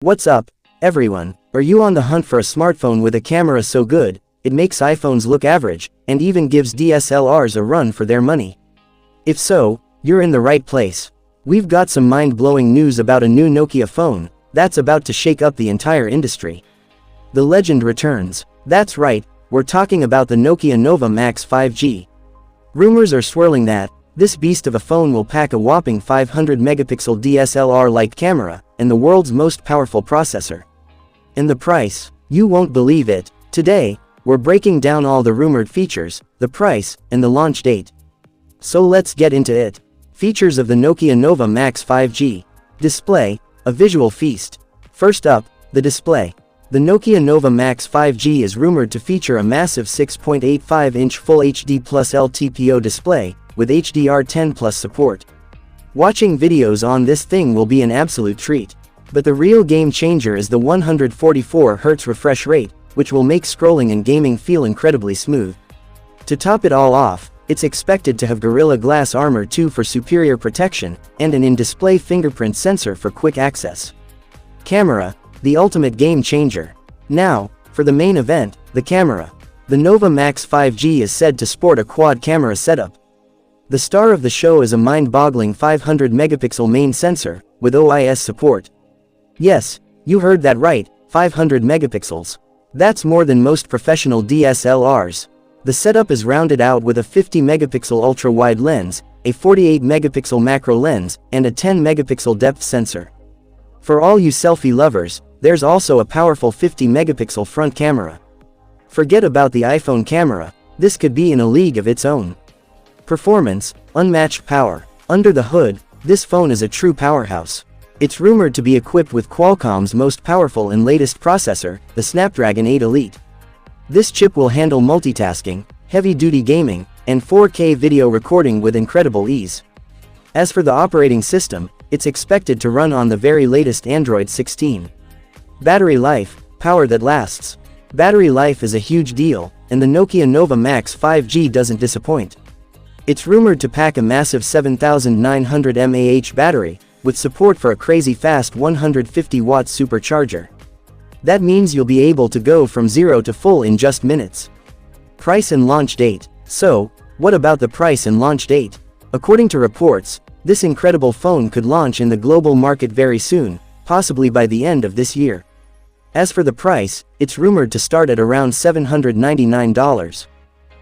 What's up, everyone? Are you on the hunt for a smartphone with a camera so good, it makes iPhones look average, and even gives DSLRs a run for their money? If so, you're in the right place. We've got some mind-blowing news about a new Nokia phone that's about to shake up the entire industry. The legend returns. That's right, we're talking about the Nokia Nova Max 5G. Rumors are swirling that this beast of a phone will pack a whopping 500-megapixel DSLR-like camera and the world's most powerful processor. And the price? You won't believe it. Today, we're breaking down all the rumored features, the price, and the launch date. So let's get into it. Features of the Nokia Nova Max 5G. Display, a visual feast. First up, the display. The Nokia Nova Max 5G is rumored to feature a massive 6.85-inch Full HD Plus LTPO display, with HDR10 Plus support. Watching videos on this thing will be an absolute treat. But the real game changer is the 144Hz refresh rate, which will make scrolling and gaming feel incredibly smooth. To top it all off, it's expected to have Gorilla Glass Armor 2 for superior protection, and an in-display fingerprint sensor for quick access. Camera, the ultimate game changer. Now, for the main event, the camera. The Nova Max 5G is said to sport a quad camera setup. The star of the show is a mind-boggling 500-megapixel main sensor, with OIS support. Yes, you heard that right, 500 megapixels. That's more than most professional DSLRs. The setup is rounded out with a 50-megapixel ultra-wide lens, a 48-megapixel macro lens, and a 10-megapixel depth sensor. For all you selfie lovers, there's also a powerful 50-megapixel front camera. Forget about the iPhone camera, this could be in a league of its own. Performance, unmatched power. Under the hood, this phone is a true powerhouse. It's rumored to be equipped with Qualcomm's most powerful and latest processor, the Snapdragon 8 Elite. This chip will handle multitasking, heavy-duty gaming, and 4K video recording with incredible ease. As for the operating system, it's expected to run on the very latest Android 16. Battery life, power that lasts. Battery life is a huge deal, and the Nokia Nova Max 5G doesn't disappoint. It's rumored to pack a massive 7900mAh battery, with support for a crazy fast 150-watt supercharger. That means you'll be able to go from 0 to full in just minutes. Price and launch date. So, what about the price and launch date? According to reports, this incredible phone could launch in the global market very soon, possibly by the end of this year. As for the price, it's rumored to start at around $799.